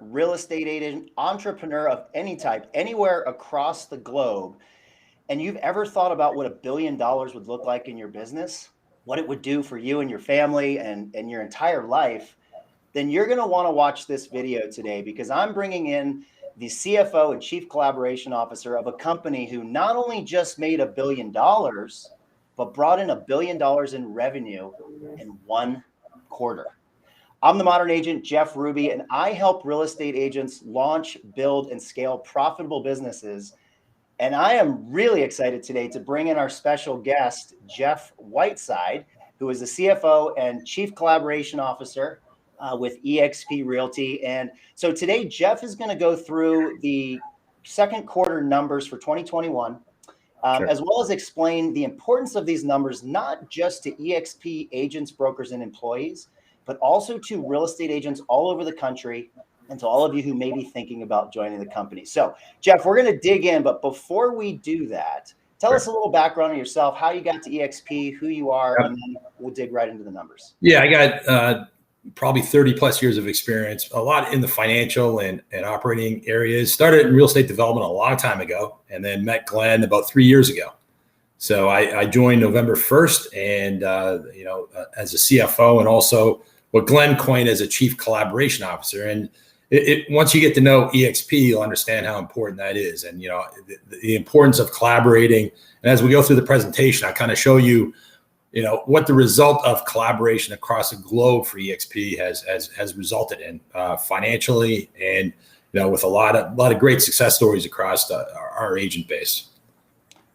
real estate agent, entrepreneur of any type, anywhere across the globe, and you've ever thought about what $1 billion would look like in your business, what it would do for you and your family and your entire life, then you're going to want to watch this video today, because I'm bringing in the CFO and Chief Collaboration Officer of a company who not only just made $1 billion, but brought in $1 billion in revenue in 1 quarter. I'm the Modern Agent, Jeff Ruby, and I help real estate agents launch, build, and scale profitable businesses. And I am really excited today to bring in our special guest, Jeff Whiteside, who is the CFO and Chief Collaboration Officer with eXp Realty. And so today, Jeff is going to go through the second quarter numbers for 2021, Sure. as well as explain the importance of these numbers, not just to eXp agents, brokers, and employees, but also to real estate agents all over the country and to all of you who may be thinking about joining the company. So, Jeff, we're going to dig in, but before we do that, tell us a little background on yourself, how you got to eXp, who you are, and then we'll dig right into the numbers. Yeah, I got probably 30 plus years of experience, a lot in the financial and operating areas. Started in real estate development a long time ago, and then met Glenn about 3 years ago. So I joined November 1st, and as a CFO, and also what Glenn coined as a Chief Collaboration Officer. And once you get to know eXp, you'll understand how important that is, and the importance of collaborating. And as we go through the presentation, I kind of show you, what the result of collaboration across the globe for eXp has resulted in financially, and with a lot of great success stories across our agent base.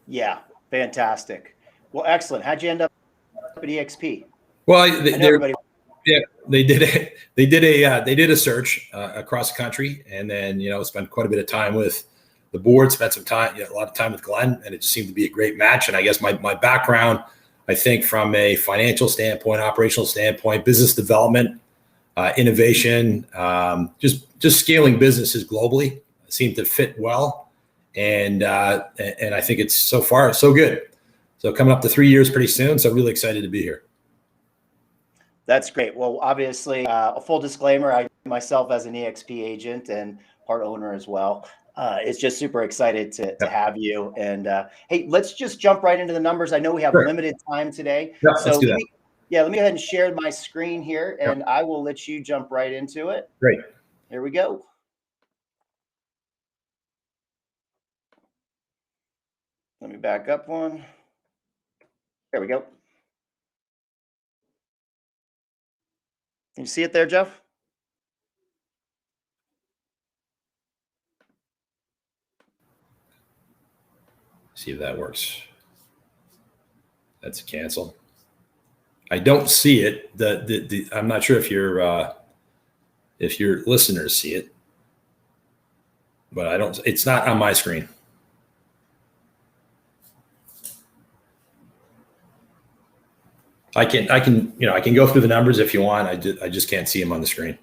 Yeah, fantastic. Well, excellent. How'd you end up at eXp? Well, they did a search across the country, and then spent quite a bit of time with the board, spent some time, a lot of time with Glenn, and it just seemed to be a great match. And I guess my background, I think, from a financial standpoint, operational standpoint, business development, innovation, just scaling businesses globally, seemed to fit well, and I think it's so far so good. So coming up to 3 years pretty soon, so really excited to be here. That's great. Well, obviously, a full disclaimer, I myself as an eXp agent and part owner as well, is just super excited to have you. And hey, let's just jump right into the numbers. I know we have limited time today. Yeah, so let's do that. let me go ahead and share my screen here, and I will let you jump right into it. Great. Here we go. Let me back up one. There we go. Can you see it there, Jeff? See if that works. That's a cancel. I don't see it. I'm not sure if your listeners see it, but I don't. It's not on my screen. I can go through the numbers if you want. I just can't see them on the screen.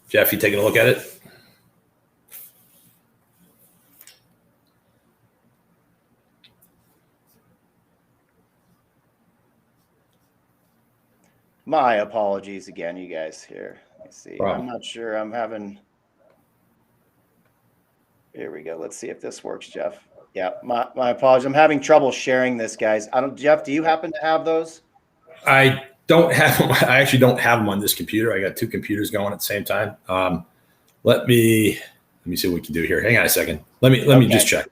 Jeff, you taking a look at it? My apologies again, you guys here. Let me see. I'm not sure I'm having. Here we go. Let's see if this works, Jeff. Yeah, my apologies. I'm having trouble sharing this, guys. Jeff, do you happen to have those? I don't have them. I actually don't have them on this computer. I got two computers going at the same time. Let me see what we can do here. Hang on a second. Let me just check.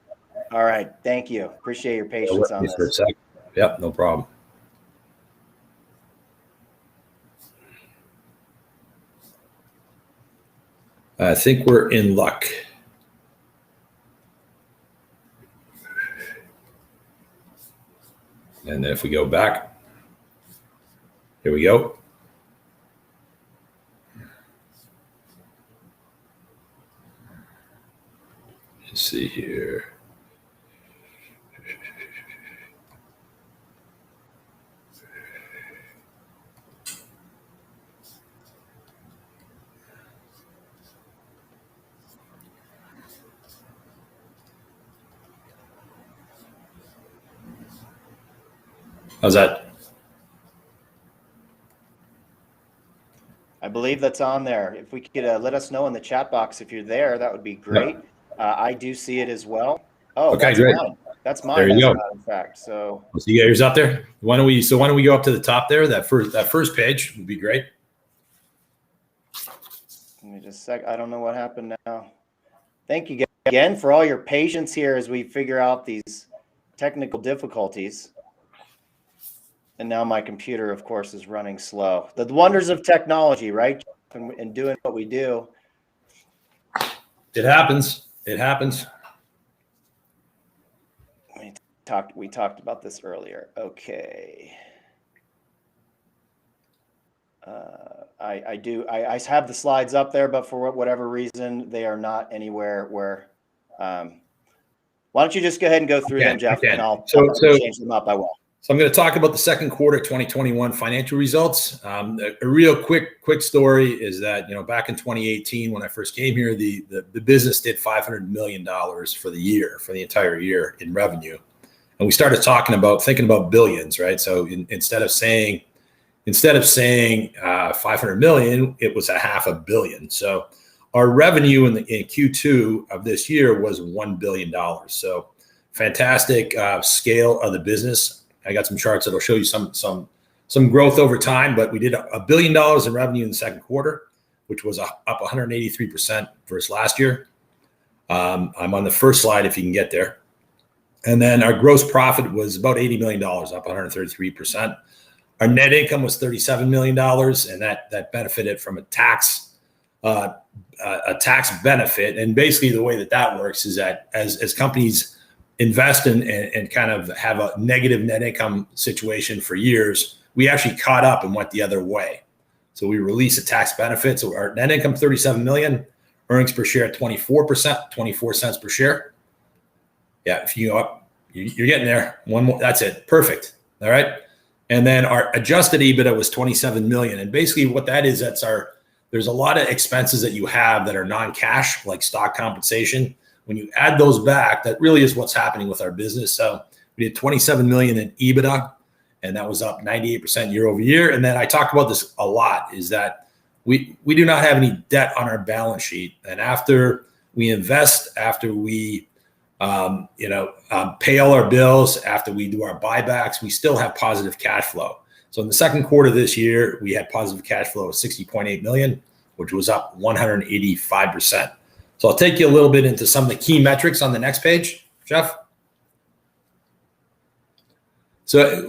All right. Thank you. Appreciate your patience on this. For a second. Yep, no problem. I think we're in luck. And then if we go back, here we go. Let's see here. How's that? I believe that's on there. If we could let us know in the chat box if you're there, that would be great. Yep. I do see it as well. Oh, Okay, that's great. mine. That's There mine, you as a go. matter of fact. So you got yours up there. Why don't we go up to the top there? That first page would be great. Give me just a sec. I don't know what happened now. Thank you again for all your patience here as we figure out these technical difficulties. And now my computer, of course, is running slow. The wonders of technology, right? And doing what we do. It happens. It happens. We talked about this earlier. Okay. I have the slides up there, but for whatever reason, they are not anywhere where. Why don't you just go ahead and go through them, Jeff, and I'll change them up. I will. So I'm going to talk about the second quarter 2021 financial results. A real quick story is that, back in 2018, when I first came here, the business did $500 million for the entire year in revenue. And we started thinking about billions, right? So instead of saying 500 million, it was $500 million. So our revenue in Q2 of this year was $1 billion. So fantastic scale of the business. I got some charts that'll show you some growth over time, but we did $1 billion in revenue in the second quarter, which was up 183% versus last year. I'm on the first slide if you can get there. And then our gross profit was about $80 million, up 133%. Our net income was $37 million, and that benefited from a tax benefit. And basically the way that works is that as companies invest and kind of have a negative net income situation for years, we actually caught up and went the other way. So we released a tax benefit. So our net income, 37 million, earnings per share, 24%, 24 cents per share. Yeah, if you go up, you're getting there. One more, that's it. Perfect. All right. And then our adjusted EBITDA was 27 million. And basically what that is, there's a lot of expenses that you have that are non-cash, like stock compensation. When you add those back, that really is what's happening with our business. So we did 27 million in EBITDA, and that was up 98% year over year. And then I talk about this a lot, is that we do not have any debt on our balance sheet. And after we invest, after we pay all our bills, after we do our buybacks, we still have positive cash flow. So in the second quarter of this year, we had positive cash flow of 60.8 million, which was up 185%. So I'll take you a little bit into some of the key metrics on the next page, Jeff. So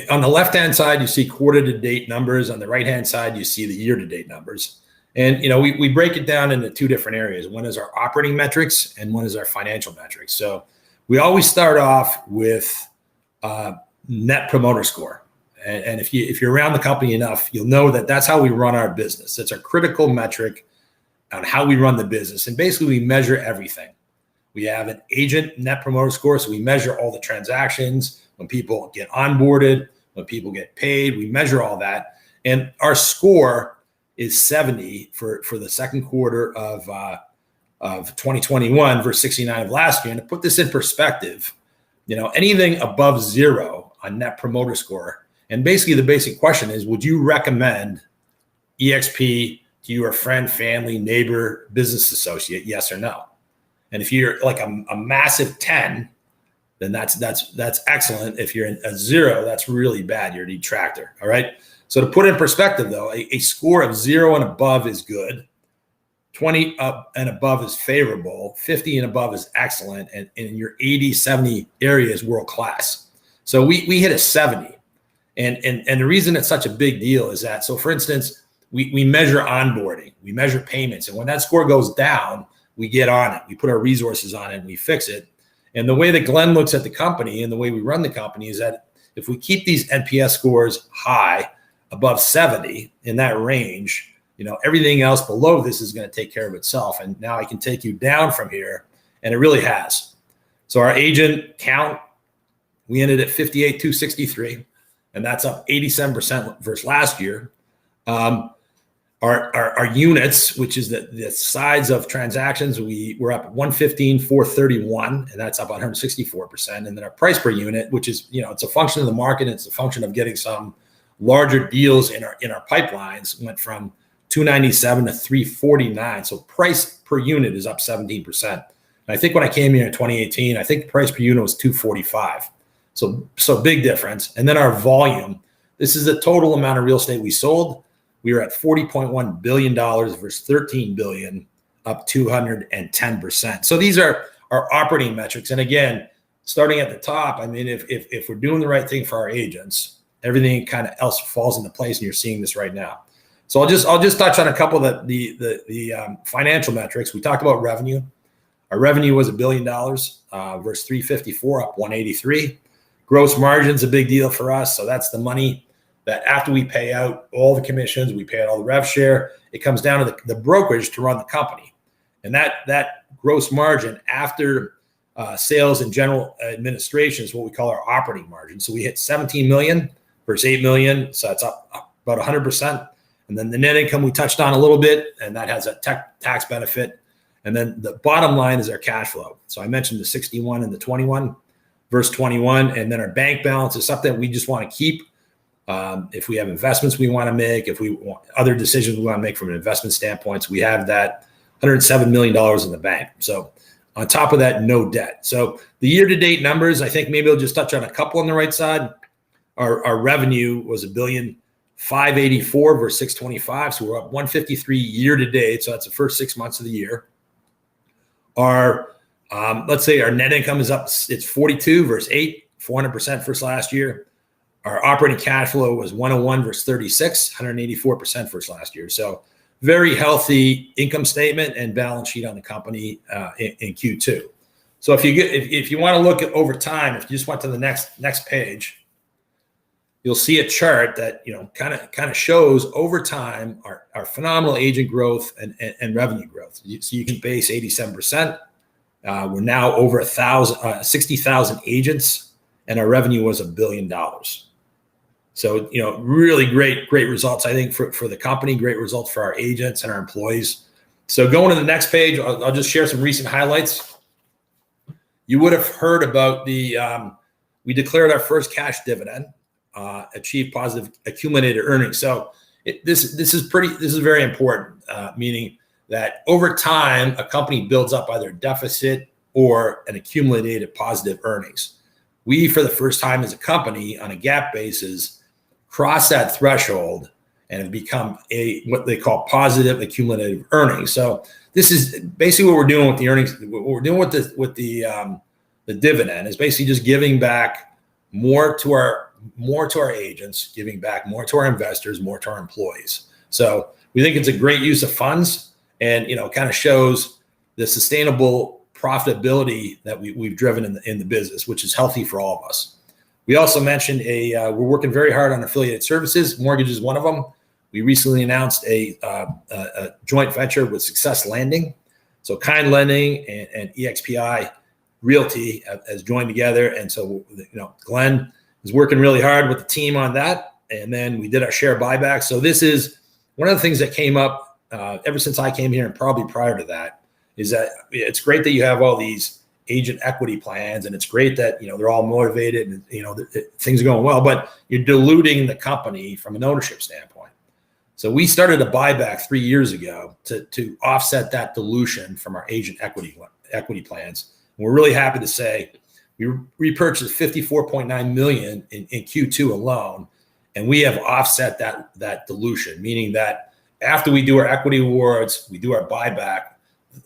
on the left-hand side, you see quarter-to-date numbers. On the right-hand side, you see the year-to-date numbers. And, we break it down into two different areas. One is our operating metrics and one is our financial metrics. So we always start off with net promoter score. And if you're around the company enough, you'll know that that's how we run our business. It's a critical metric on how we run the business. And basically we measure everything. We have an agent net promoter score. So we measure all the transactions, when people get onboarded, when people get paid, we measure all that. And our score is 70 for the second quarter of 2021 versus 69 of last year. And to put this in perspective, anything above 0 on net promoter score. And basically the basic question is, would you recommend eXp to your friend, family, neighbor, business associate? Yes or no? And if you're like a massive 10, then that's excellent. If you're a 0, that's really bad. You're a detractor. All right. So to put it in perspective, though, a score of 0 and above is good. 20 up and above is favorable. 50 and above is excellent. And in your 80, 70 area is world class. So we hit a 70. And the reason it's such a big deal is that, so for instance, we measure onboarding, we measure payments. And when that score goes down, we get on it. We put our resources on it and we fix it. And the way that Glenn looks at the company and the way we run the company is that if we keep these NPS scores high, above 70 in that range, everything else below this is going to take care of itself. And now I can take you down from here, and it really has. So our agent count, we ended at 58,263, and that's up 87% versus last year. Our units, which is the size of transactions, we're up 115,431, and that's up 164%. And then our price per unit, which is, it's a function of the market, and it's a function of getting some larger deals in our pipelines, went from 297 to 349. So price per unit is up 17%. And I think when I came here in 2018, I think the price per unit was 245. So big difference. And then our volume, this is the total amount of real estate we sold. We were at $40.1 billion versus $13 billion, up 210%. So these are our operating metrics. And again, starting at the top, I mean, if we're doing the right thing for our agents, everything kind of else falls into place, and you're seeing this right now. So I'll just touch on a couple of the financial metrics. We talked about revenue. Our revenue was $1 billion versus 354, up 183. Gross margin's a big deal for us. So that's the money that after we pay out all the commissions, we pay out all the rev share, it comes down to the brokerage to run the company. And that gross margin after sales and general administration is what we call our operating margin. So we hit 17 million versus 8 million. So that's up about 100%. And then the net income we touched on a little bit, and that has a tax benefit. And then the bottom line is our cash flow. So I mentioned the 61 and the 21 versus 21. And then our bank balance is something we just want to keep. If we have investments we want to make, if we want other decisions we want to make from an investment standpoint, so we have that $107 million in the bank. So on top of that, no debt. So the year-to-date numbers, I think maybe I'll just touch on a couple on the right side. Our revenue was $1,584,000,000 versus 625. So we're up 153 year-to-date. So that's the first 6 months of the year. Our let's say our net income is up. It's 42 versus 8, 400% versus last year. Our operating cash flow was 101 versus 36, 184% versus last year. So very healthy income statement and balance sheet on the company in Q2. So if you want to look at over time, if you just went to the next page, you'll see a chart that kind of shows over time our phenomenal agent growth and revenue growth. So you can base 87%. We're now over 60,000 agents, and our revenue was $1 billion. So, really great results, I think, for the company, great results for our agents and our employees. So going to the next page, I'll just share some recent highlights. You would have heard about we declared our first cash dividend, achieved positive accumulated earnings. So this is very important, meaning that over time, a company builds up either deficit or an accumulated positive earnings. We, for the first time as a company on a GAAP basis, cross that threshold and have become what they call positive accumulative earnings. So this is basically what we're doing with the earnings. What we're doing with the dividend is basically just giving back more to our agents, giving back more to our investors, more to our employees. So we think it's a great use of funds, and kind of shows the sustainable profitability that we've driven in the business, which is healthy for all of us. We also mentioned we're working very hard on affiliated services. Mortgage is one of them. We recently announced a joint venture with Success Lending. So Kind Lending and eXp Realty has joined together. And so, Glenn is working really hard with the team on that. And then we did our share buyback. So this is one of the things that came up ever since I came here, and probably prior to that, is that it's great that you have all these agent equity plans, and it's great that they're all motivated and things are going well, but you're diluting the company from an ownership standpoint. So we started a buyback 3 years ago to offset that dilution from our agent equity plans. And we're really happy to say we repurchased 54.9 million in Q2 alone, and we have offset that dilution, meaning that after we do our equity awards, we do our buyback,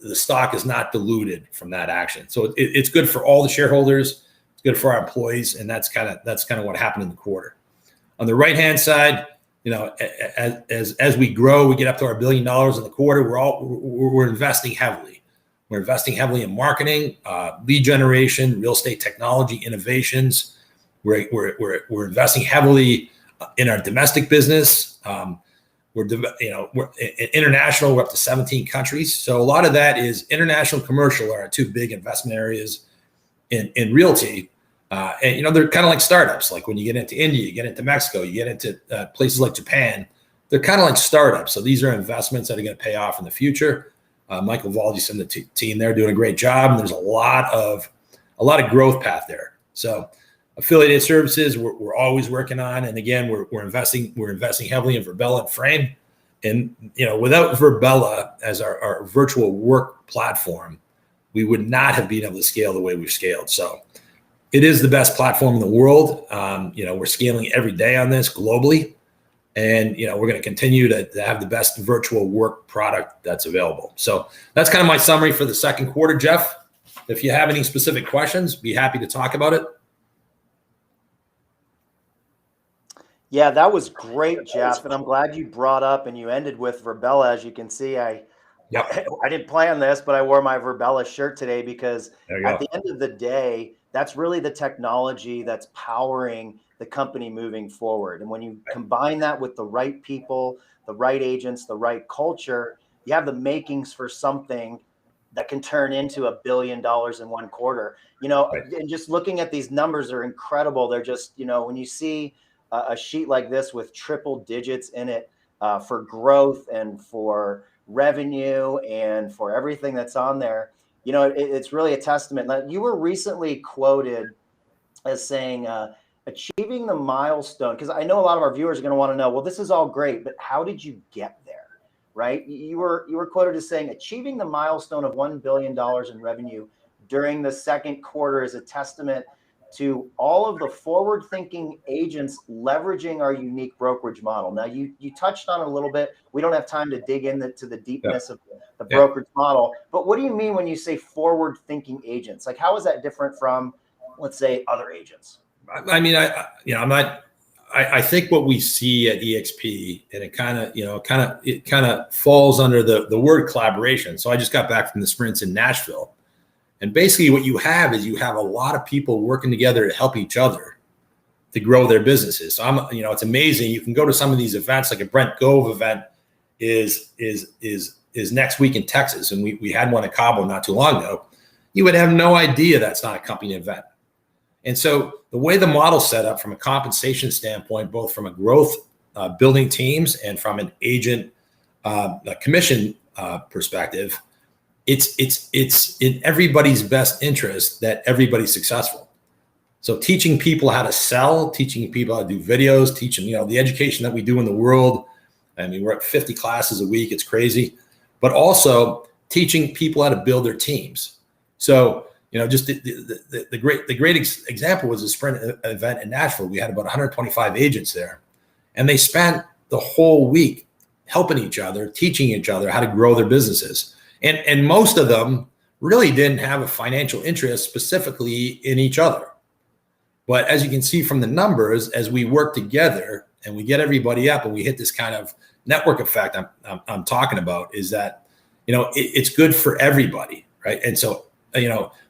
the stock is not diluted from that action. So it's good for all the shareholders. It's good for our employees. And that's kind of what happened in the quarter. On the right-hand side, as we grow, we get up to our $1 billion in the quarter. We're investing heavily. We're investing heavily in marketing, lead generation, real estate technology, innovations. We're investing heavily in our domestic business. We're international. We're up to 17 countries. So a lot of that is international, commercial are our two big investment areas in Realty. And they're kind of like startups. Like when you get into India, you get into Mexico, you get into places like Japan. they're kind of like startups. So these are investments that are going to pay off in the future. Michael Valdi's and the team, they're doing a great job. And there's a lot of growth path there. So affiliated services, we're always working on. And again, we're investing heavily in Virbela and Frame. And, without Virbela as our virtual work platform, we would not have been able to scale the way we've scaled. So it is the best platform in the world. We're scaling every day on this globally. And, we're going to continue to have the best virtual work product that's available. So that's kind of my summary for the second quarter, Jeff. If you have any specific questions, be happy to talk about it. Yeah, that was great, Jeff. And I'm glad you brought up and you ended with Virbela. As you can see, I didn't plan this, but I wore my Virbela shirt today because at the end of the day, that's really the technology that's powering the company moving forward. And when you combine that with the right people, the right agents, the right culture, you have the makings for something that can turn into $1 billion in one quarter. And just looking at these numbers are incredible. They're just, when you see a sheet like this with triple digits in it for growth and for revenue and for everything that's on there, it's really a testament. Now, you were recently quoted as saying, achieving the milestone, because I know a lot of our viewers are going to want to know, well, this is all great, but how did you get there, right? You were quoted as saying, achieving the milestone of $1 billion in revenue during the second quarter is a testament to all of the forward-thinking agents leveraging our unique brokerage model. Now, you touched on it a little bit. We don't have time to dig into the deepness of the brokerage model, but what do you mean when you say forward-thinking agents? Like, how is that different from, let's say, other agents? I mean, I think what we see at eXp, and it kind of falls under the word collaboration. So I just got back from the sprints in Nashville. And basically what you have is a lot of people working together to help each other to grow their businesses. So it's amazing. You can go to some of these events, like a Brent Gove event is next week in Texas. And we had one in Cabo not too long ago. You would have no idea that's not a company event. And so the way the model's set up from a compensation standpoint, both from a growth building teams and from an agent commission perspective, it's in everybody's best interest that everybody's successful. So teaching people how to sell, teaching people how to do videos, teaching, the education that we do in the world. I mean, we're at 50 classes a week. It's crazy. But also teaching people how to build their teams. So, just the great example was a sprint event in Nashville. We had about 125 agents there, and they spent the whole week helping each other, teaching each other how to grow their businesses. And most of them really didn't have a financial interest specifically in each other. But as you can see from the numbers, as we work together and we get everybody up and we hit this kind of network effect I'm talking about, is that, it's good for everybody, right? And so,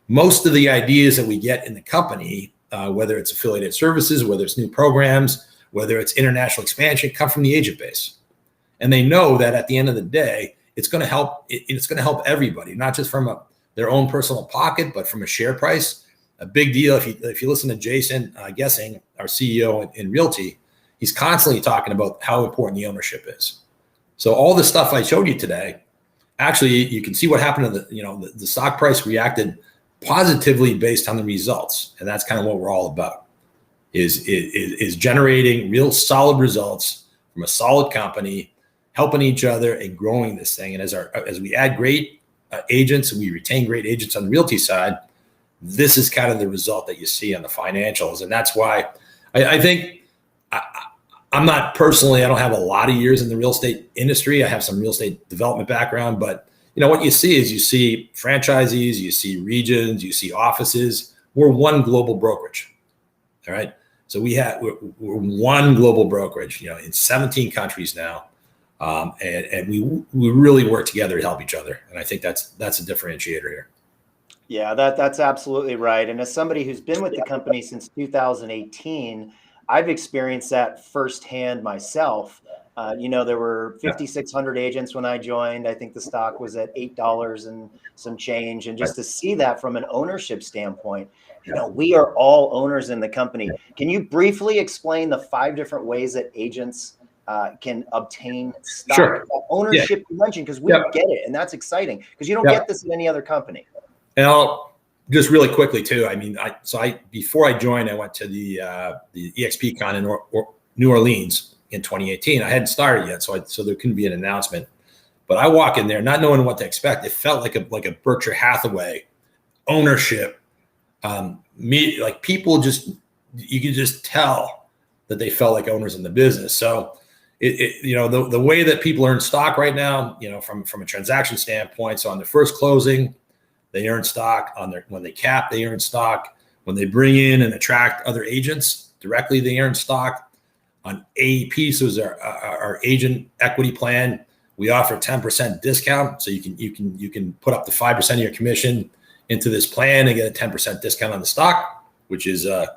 most of the ideas that we get in the company, whether it's affiliated services, whether it's new programs, whether it's international expansion, come from the agent base. And they know that at the end of the day, it's going to help. It's going to help everybody, not just from their own personal pocket, but from a share price. A big deal. If you listen to Jason Guessing, our CEO in Realty, he's constantly talking about how important the ownership is. So all the stuff I showed you today, actually, you can see what happened to the stock price reacted positively based on the results, and that's kind of what we're all about. Is generating real solid results from a solid company, helping each other and growing this thing. And as we add great agents and we retain great agents on the Realty side, this is kind of the result that you see on the financials. And that's why I think I'm not personally, I don't have a lot of years in the real estate industry. I have some real estate development background, but what you see is you see franchisees, you see regions, you see offices. We're one global brokerage. All right. So we're one global brokerage, in 17 countries now. And we really work together to help each other. And I think that's a differentiator here. Yeah, that's absolutely right. And as somebody who's been with the company since 2018, I've experienced that firsthand myself. There were 5,600 agents when I joined. I think the stock was at $8 and some change. And just to see that from an ownership standpoint, we are all owners in the company. Can you briefly explain the 5 different ways that agents can obtain stock. Sure. That ownership you mentioned, because we get it, and that's exciting because you don't get this in any other company. And I'll just really quickly too. I mean, before I joined, I went to the eXp con in New Orleans in 2018. I hadn't started yet, so there couldn't be an announcement. But I walk in there not knowing what to expect. It felt like a Berkshire Hathaway ownership. Like people you could just tell that they felt like owners in the business. So the way that people earn stock right now, from a transaction standpoint. So on their first closing, they earn stock. When they cap, they earn stock. When they bring in and attract other agents directly, they earn stock. On AEP, so is our agent equity plan, we offer 10% discount. So you can put up to 5% of your commission into this plan and get a 10% discount on the stock, which is on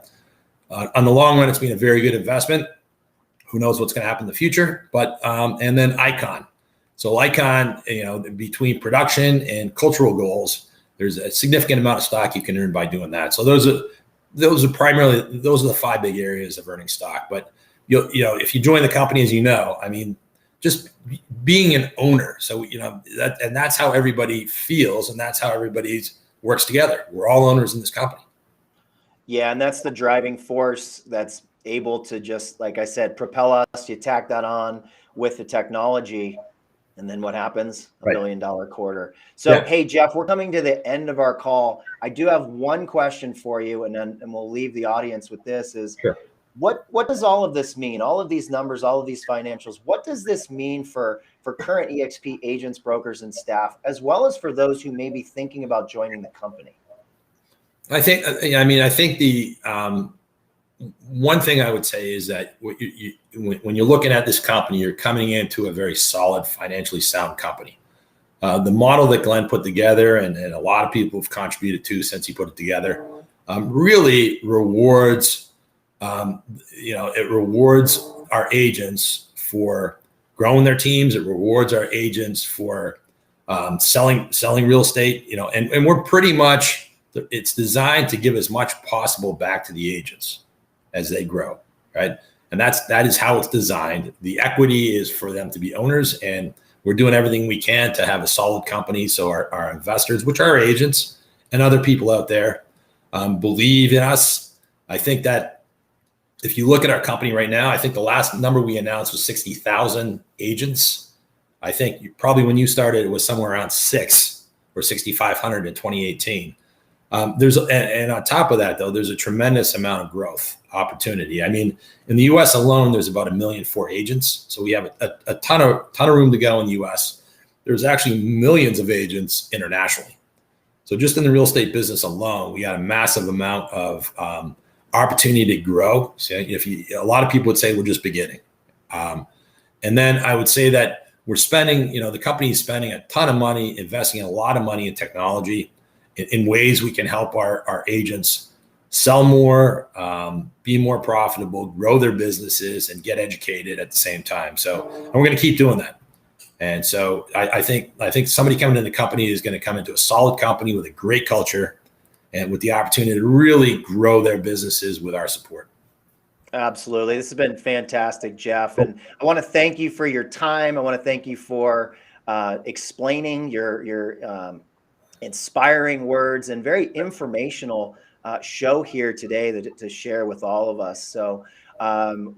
the long run, it's been a very good investment. Who knows what's going to happen in the future? But and then Icon. So Icon, between production and cultural goals, there's a significant amount of stock you can earn by doing that. So those are the 5 big areas of earning stock. But if you join the company, as I mean, just being an owner. So that's how everybody feels, and that's how everybody works together. We're all owners in this company. Yeah, and that's the driving force that's able to just, like I said, propel us. You tack that on with the technology, and then what happens? $1 billion quarter. So, hey, Jeff, we're coming to the end of our call. I do have one question for you, and we'll leave the audience with this is, sure. What does all of this mean? All of these numbers, all of these financials, what does this mean for current eXp agents, brokers, and staff, as well as for those who may be thinking about joining the company? I think the one thing I would say is that when you're looking at this company, you're coming into a very solid, financially sound company. The model that Glenn put together, and a lot of people have contributed to since he put it together, really rewards. It rewards our agents for growing their teams. It rewards our agents for selling real estate. And we're pretty much, it's designed to give as much possible back to the agents as they grow, right? And that is how it's designed. The equity is for them to be owners, and we're doing everything we can to have a solid company. So our investors, which are our agents and other people out there, believe in us. I think that if you look at our company right now, I think the last number we announced was 60,000 agents. I think probably when you started, it was somewhere around 6 or 6,500 in 2018. And on top of that, though, there's a tremendous amount of growth opportunity. I mean, in the U.S. alone, there's about 1.4 million agents. So we have a ton of room to go in the U.S. There's actually millions of agents internationally. So just in the real estate business alone, we got a massive amount of opportunity to grow. So a lot of people would say we're just beginning. And then I would say that we're spending, the company is spending a ton of money, investing a lot of money in technology in ways we can help our agents sell more, be more profitable, grow their businesses, and get educated at the same time. So, and we're going to keep doing that. And so I think somebody coming into the company is going to come into a solid company with a great culture and with the opportunity to really grow their businesses with our support. Absolutely. This has been fantastic, Jeff. And I want to thank you for your time. I want to thank you for explaining your inspiring words and very informational show here today to share with all of us. So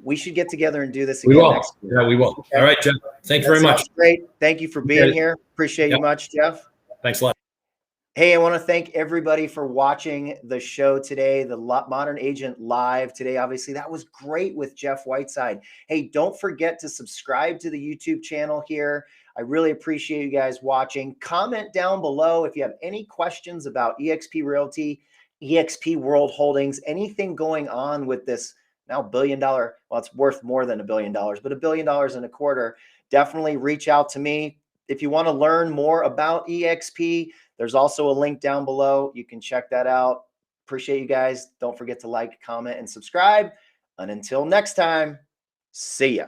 we should get together and do this again next week. Yeah, we will. Okay. All right, Jeff. Thank you very much. Great. Thank you for being here. Appreciate you much, Jeff. Thanks a lot. Hey, I want to thank everybody for watching the show today, the Modern Agent Live today. Obviously, that was great with Jeff Whiteside. Hey, don't forget to subscribe to the YouTube channel here. I really appreciate you guys watching. Comment down below if you have any questions about eXp Realty, eXp World Holdings, anything going on with this now $1 billion. Well, it's worth more than $1 billion, but $1.25 billion. Definitely reach out to me. If you want to learn more about eXp, there's also a link down below. You can check that out. Appreciate you guys. Don't forget to like, comment, and subscribe. And until next time, see ya.